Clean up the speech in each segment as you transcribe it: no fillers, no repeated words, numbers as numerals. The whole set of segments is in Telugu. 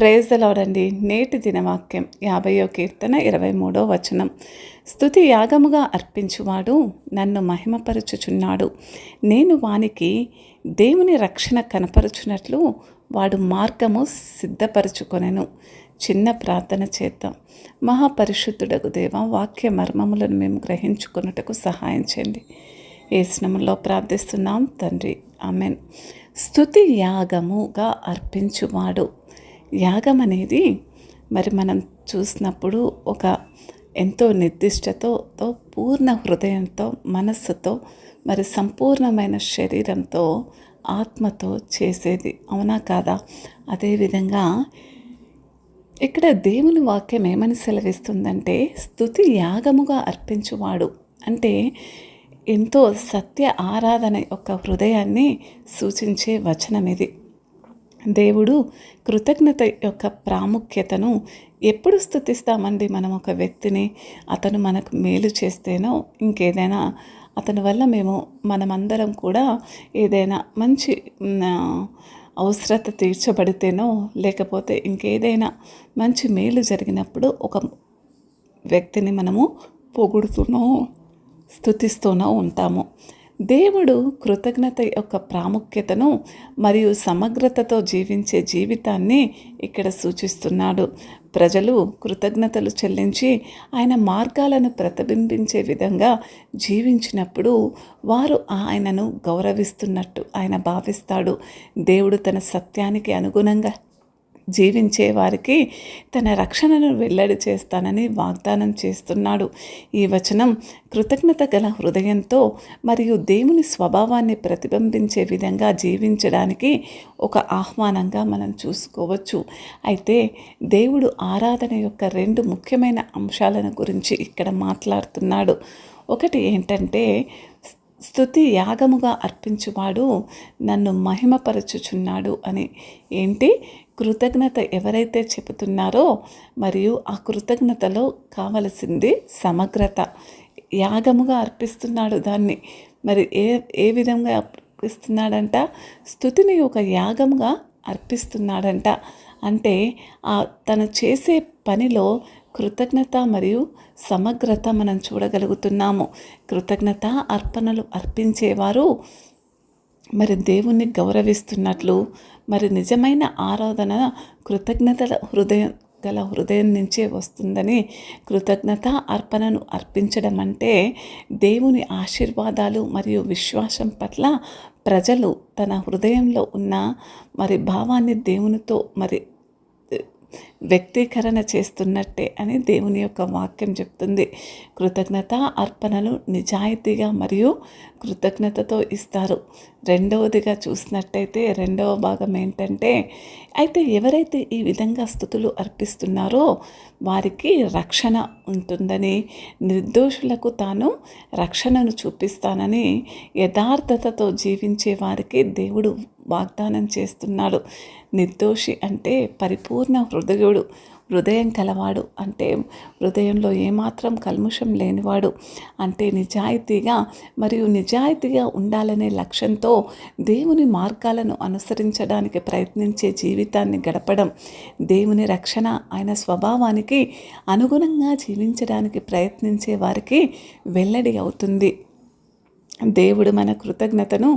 ప్రైజ్ ద లార్డ్ అండి. నేటి దినవాక్యం 50వ కీర్తన 23వ వచనం. స్తుతి యాగముగా అర్పించువాడు నన్ను మహిమపరచుచున్నాడు. నేను వానికి దేవుని రక్షణ కనపరుచున్నట్లు వాడు మార్గము సిద్ధపరచుకొనెను. చిన్న ప్రార్థన చేద్దాం. మహాపరిశుద్ధుడగు దేవ, వాక్య మర్మములను మేము గ్రహించుకొనుటకు సహాయం చేయండి. యేసునామములో ప్రార్థిస్తున్నాం తండ్రి, ఆమెన్. స్తుతి యాగముగా అర్పించువాడు. యాగం అనేది మరి మనం చూసినప్పుడు ఒక ఎంతో నిర్దిష్టతతో, పూర్ణ హృదయంతో, మనస్సుతో, మరి సంపూర్ణమైన శరీరంతో, ఆత్మతో చేసేది, అవునా కాదా? అదేవిధంగా ఇక్కడ దేవుని వాక్యం ఏమని సెలవిస్తుందంటే, స్తుతి యాగముగా అర్పించువాడు అంటే ఎంతో సత్య ఆరాధన యొక్క హృదయాన్ని సూచించే వచనం ఇది. దేవుడు కృతజ్ఞత యొక్క ప్రాముఖ్యతను ఎప్పుడు స్తుతిస్తామండి? మనం ఒక వ్యక్తిని, అతను మనకు మేలు చేస్తేనో, ఇంకేదైనా అతని వల్ల మనమందరం కూడా ఏదైనా మంచి అవసరత తీర్చబడితేనో, లేకపోతే ఇంకేదైనా మంచి మేలు జరిగినప్పుడు ఒక వ్యక్తిని మనము పొగుడుతూనో స్తుతిస్తూనో ఉంటాము. దేవుడు కృతజ్ఞత యొక్క ప్రాముఖ్యతను మరియు సమగ్రతతో జీవించే జీవితాన్ని ఇక్కడ సూచిస్తున్నాడు. ప్రజలు కృతజ్ఞతలు చెల్లించి ఆయన మార్గాలను ప్రతిబింబించే విధంగా జీవించినప్పుడు వారు ఆయనను గౌరవిస్తున్నట్టు ఆయన భావిస్తాడు. దేవుడు తన సత్యానికి అనుగుణంగా జీవించే వారికి తన రక్షణను వెల్లడి చేస్తానని వాగ్దానం చేస్తున్నాడు. ఈ వచనం కృతజ్ఞత గల హృదయంతో మరియు దేవుని స్వభావాన్ని ప్రతిబింబించే విధంగా జీవించడానికి ఒక ఆహ్వానంగా మనం చూసుకోవచ్చు. అయితే దేవుడు ఆరాధన యొక్క 2 ముఖ్యమైన అంశాలను గురించి ఇక్కడ మాట్లాడుతున్నాడు. ఒకటి ఏంటంటే, స్తుతి యాగముగా అర్పించువాడు నన్ను మహిమపరచుచున్నాడు అని. ఏంటి? కృతజ్ఞత ఎవరైతే చెబుతున్నారో మరియు ఆ కృతజ్ఞతలో కావలసింది సమగ్రత. యాగముగా అర్పిస్తున్నాడు దాన్ని. మరి ఏ విధంగా అర్పిస్తున్నాడంట? స్తుతిని ఒక యాగముగా అర్పిస్తున్నాడంట. అంటే తను చేసే పనిలో కృతజ్ఞత మరియు సమగ్రత మనం చూడగలుగుతున్నాము. కృతజ్ఞత అర్పణలు అర్పించేవారు మరి దేవుణ్ణి గౌరవిస్తున్నట్లు, మరి నిజమైన ఆరాధన కృతజ్ఞతల హృదయం నుంచే వస్తుందని, కృతజ్ఞత అర్పణను అర్పించడం అంటే దేవుని ఆశీర్వాదాలు మరియు విశ్వాసం పట్ల ప్రజలు తన హృదయంలో ఉన్న మరి భావాన్ని దేవునితో మరి వ్యక్తీకరణ చేస్తున్నట్టే అని దేవుని యొక్క వాక్యం చెప్తుంది. కృతజ్ఞత అర్పణలు నిజాయితీగా మరియు కృతజ్ఞతతో ఇస్తారు. రెండవదిగా చూసినట్టయితే, రెండవ భాగం ఏంటంటే, అయితే ఎవరైతే ఈ విధంగా స్తుతులు అర్పిస్తున్నారో వారికి రక్షణ ఉంటుందని, నిర్దోషులకు తాను రక్షణను చూపిస్తానని యథార్థతతో జీవించే వారికి దేవుడు వాగ్దానం చేస్తున్నాడు. నిర్దోషి అంటే పరిపూర్ణ హృదయం కలవాడు, అంటే హృదయంలో ఏమాత్రం కల్ముషం లేనివాడు, అంటే నిజాయితీగా ఉండాలనే లక్ష్యంతో దేవుని మార్గాలను అనుసరించడానికి ప్రయత్నించే జీవితాన్ని గడపడం, దేవుని రక్షణ ఆయన స్వభావానికి అనుగుణంగా జీవించడానికి ప్రయత్నించే వారికి వెల్లడి అవుతుంది. దేవుడు మన కృతజ్ఞతను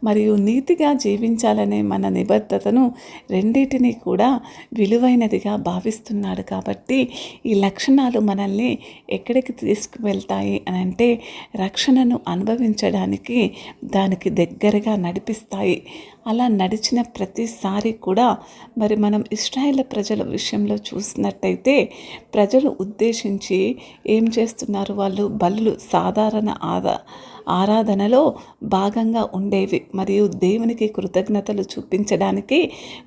మరియు నీతిగా జీవించాలనే మన నిబద్ధతను రెండింటినీ కూడా విలువైనదిగా భావిస్తున్నాడు. కాబట్టి ఈ లక్షణాలు మనల్ని ఎక్కడికి తీసుకువెళ్తాయి అని అంటే, రక్షణను అనుభవించడానికి దానికి దగ్గరగా నడిపిస్తాయి. అలా నడిచిన ప్రతిసారి కూడా మరి మనం ఇశ్రాయేలు ప్రజల విషయంలో చూసినట్టయితే, ప్రజలు ఉద్దేశించి ఏం చేస్తున్నారు? వాళ్ళు బలులు సాధారణ ఆరాధనలో భాగంగా ఉండేవి మరియు దేవునికి కృతజ్ఞతలు చూపించడానికి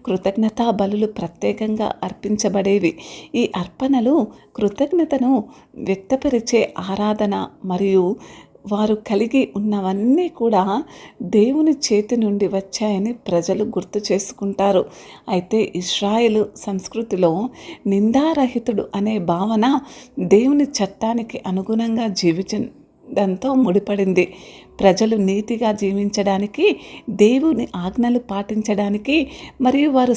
కృతజ్ఞతా బలులు ప్రత్యేకంగా అర్పించబడేవి. ఈ అర్పణలు కృతజ్ఞతను వ్యక్తపరిచే ఆరాధన మరియు వారు కలిగి ఉన్నవన్నీ కూడా దేవుని చేతి నుండి వచ్చాయని ప్రజలు గుర్తు చేసుకుంటారు. అయితే ఇశ్రాయేలు సంస్కృతిలో నిందారహితుడు అనే భావన దేవుని చట్టానికి అనుగుణంగా దాంతో ముడిపడింది. ప్రజలు నీతిగా జీవించడానికి, దేవుని ఆజ్ఞలు పాటించడానికి మరియు వారు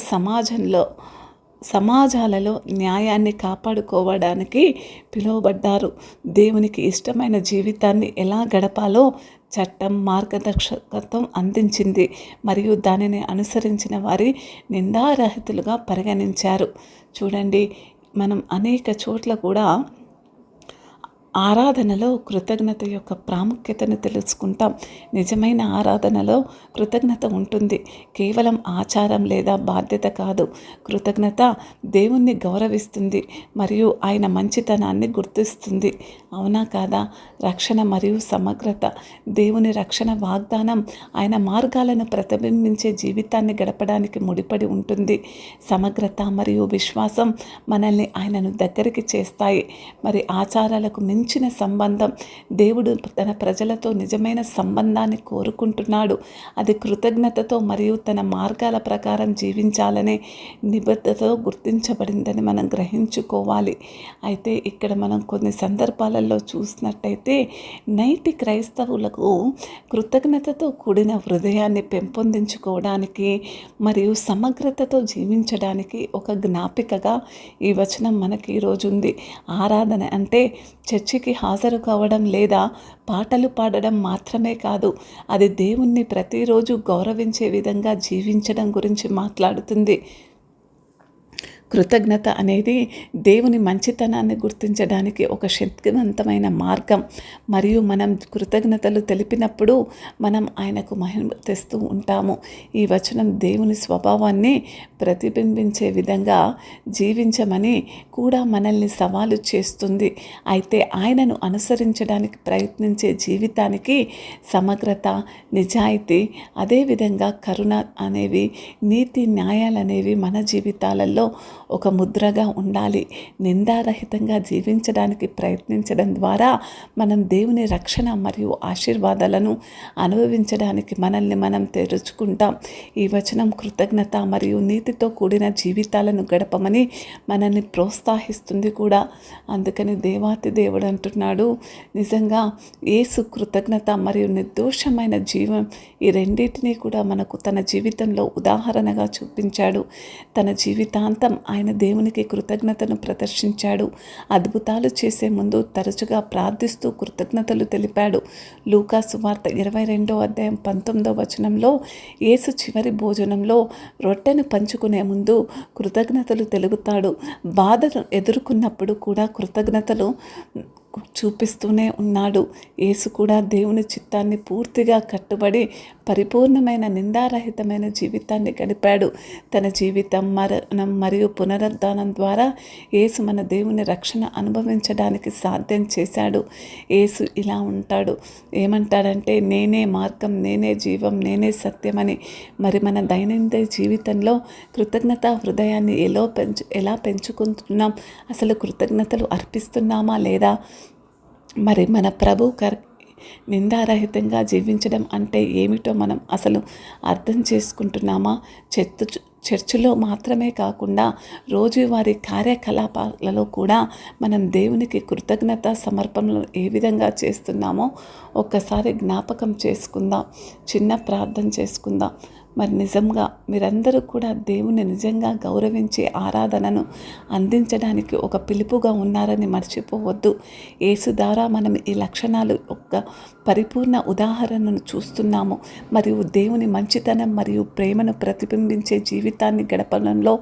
సమాజాలలో న్యాయాన్ని కాపాడుకోవడానికి పిలువబడ్డారు. దేవునికి ఇష్టమైన జీవితాన్ని ఎలా గడపాలో చట్టం మార్గదర్శకత్వం అందించింది మరియు దానిని అనుసరించిన వారి నిందారహితులుగా పరిగణించారు. చూడండి, మనం అనేక చోట్ల కూడా ఆరాధనలో కృతజ్ఞత యొక్క ప్రాముఖ్యతను తెలుసుకుంటాం. నిజమైన ఆరాధనలో కృతజ్ఞత ఉంటుంది. కేవలం ఆచారం లేదా బాధ్యత కాదు. కృతజ్ఞత దేవుణ్ణి గౌరవిస్తుంది మరియు ఆయన మంచితనాన్ని గుర్తిస్తుంది. అవునా కాదా? రక్షణ మరియు సమగ్రత. దేవుని రక్షణ వాగ్దానం ఆయన మార్గాలను ప్రతిబింబించే జీవితాన్ని గడపడానికి ముడిపడి ఉంటుంది. సమగ్రత మరియు విశ్వాసం మనల్ని ఆయనను దగ్గరికి చేస్తాయి. మరి ఆచారాలకు మించిన సంబంధం. దేవుడు తన ప్రజలతో నిజమైన సంబంధాన్ని కోరుకుంటున్నాడు. అది కృతజ్ఞతతో మరియు తన మార్గాల ప్రకారం జీవించాలనే నిబద్ధతతో గుర్తించబడిందని మనం గ్రహించుకోవాలి. అయితే ఇక్కడ మనం కొన్ని సందర్భాలలో చూసినట్టయితే నేటి క్రైస్తవులకు కృతజ్ఞతతో కూడిన హృదయాన్ని పెంపొందించుకోవడానికి మరియు సమగ్రతతో జీవించడానికి ఒక జ్ఞాపికగా ఈ వచనం మనకి ఈరోజు ఉంది. ఆరాధన అంటే చర్చికి హాజరు కావడం లేదా పాటలు పాడడం మాత్రమే కాదు. అది దేవుణ్ణి ప్రతిరోజు గౌరవించే విధంగా జీవించడం గురించి మాట్లాడుతుంది. కృతజ్ఞత అనేది దేవుని మంచితనాన్ని గుర్తించడానికి ఒక శక్తివంతమైన మార్గం. మరియు మనం కృతజ్ఞతలు తెలిపినప్పుడు మనం ఆయనకు మహిమ తెస్తూ ఉంటాము. ఈ వచనం దేవుని స్వభావాన్ని ప్రతిబింబించే విధంగా జీవించమని కూడా మనల్ని సవాలు చేస్తుంది. అయితే ఆయనను అనుసరించడానికి ప్రయత్నించే జీవితానికి సమగ్రత, నిజాయితీ, అదేవిధంగా కరుణ అనేవి, నీతి న్యాయాలనేవి మన జీవితాలలో ఒక ముద్రగా ఉండాలి. నిందారహితంగా జీవించడానికి ప్రయత్నించడం ద్వారా మనం దేవుని రక్షణ మరియు ఆశీర్వాదాలను అనుభవించడానికి మనల్ని మనం తెరుచుకుంటాం. ఈ వచనం కృతజ్ఞత మరియు నీతితో కూడిన జీవితాలను గడపమని మనల్ని ప్రోత్సహిస్తుంది కూడా. అందుకని దేవాతి దేవుడు అంటున్నాడు, నిజంగా యేసు కృతజ్ఞత మరియు నిర్దోషమైన జీవం ఈ రెండింటినీ కూడా మనకు తన జీవితంలో ఉదాహరణగా చూపించాడు. తన జీవితాంతం ఆయన దేవునికి కృతజ్ఞతను ప్రదర్శించాడు. అద్భుతాలు చేసే ముందు తరచుగా ప్రార్థిస్తూ కృతజ్ఞతలు తెలిపాడు. లూకా సువార్త 22:19 యేసు చివరి భోజనంలో రొట్టెను పంచుకునే ముందు కృతజ్ఞతలు తెలుపుతాడు. బాధను ఎదుర్కొన్నప్పుడు కూడా కృతజ్ఞతలు చూపిస్తూనే ఉన్నాడు. యేసు కూడా దేవుని చిత్తాన్ని పూర్తిగా కట్టుబడి పరిపూర్ణమైన నిందారహితమైన జీవితాన్ని గడిపాడు. తన జీవితం, మరణం మరియు పునరుద్ధానం ద్వారా యేసు మన దేవుని రక్షణ అనుభవించడానికి సాధ్యం చేశాడు. యేసు ఇలా ఉంటాడు, ఏమంటాడంటే, నేనే మార్గం, నేనే జీవం, నేనే సత్యమని. మరి మన దైనందిన జీవితంలో కృతజ్ఞత హృదయాన్ని ఎలా పెంచుకుంటున్నాం? అసలు కృతజ్ఞతలు అర్పిస్తున్నామా లేదా? మరి మన ప్రభు నిందారహితంగా జీవించడం అంటే ఏమిటో మనం అసలు అర్థం చేసుకుంటున్నామా? చర్చిలో మాత్రమే కాకుండా రోజువారీ కార్యకలాపాలలో కూడా మనం దేవునికి కృతజ్ఞత సమర్పణలు ఏ విధంగా చేస్తున్నామో ఒక్కసారి జ్ఞాపకం చేసుకుందాం. చిన్న ప్రార్థన చేసుకుందాం. మరి నిజంగా మీరందరూ కూడా దేవుని నిజంగా గౌరవించే ఆరాధనను అందించడానికి ఒక పిలుపుగా ఉన్నారని మర్చిపోవద్దు. యేసు ద్వారా మనం ఈ లక్షణాలు ఒక పరిపూర్ణ ఉదాహరణను చూస్తున్నాము. మరియు దేవుని మంచితనం మరియు ప్రేమను ప్రతిబింబించే జీవితాన్ని గడపడంలో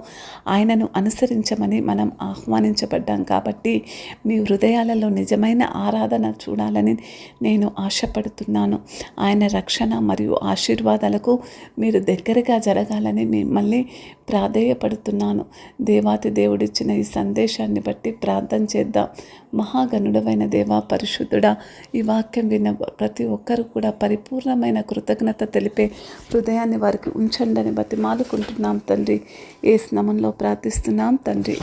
ఆయనను అనుసరించమని మనం ఆహ్వానించబడ్డాం. కాబట్టి మీ హృదయాలలో నిజమైన ఆరాధన చూడాలని నేను ఆశపడుతున్నాను. ఆయన రక్షణ మరియు ఆశీర్వాదాలకు మీరు దగ్గరగా జరగాలని మిమ్మల్ని ప్రాధేయపడుతున్నాను. దేవాతి దేవుడిచ్చిన ఈ సందేశాన్ని బట్టి ప్రార్థన చేద్దాం. మహాగణుడవైన దేవా, పరిశుద్ధుడా, ఈ వాక్యం విన్న ప్రతి ఒక్కరు కూడా పరిపూర్ణమైన కృతజ్ఞత తెలిపే హృదయాన్ని వారికి ఉంచండి అని బతిమాలుకుంటున్నాం తండ్రి. యేసు నామములో ప్రార్థిస్తున్నాం తండ్రి.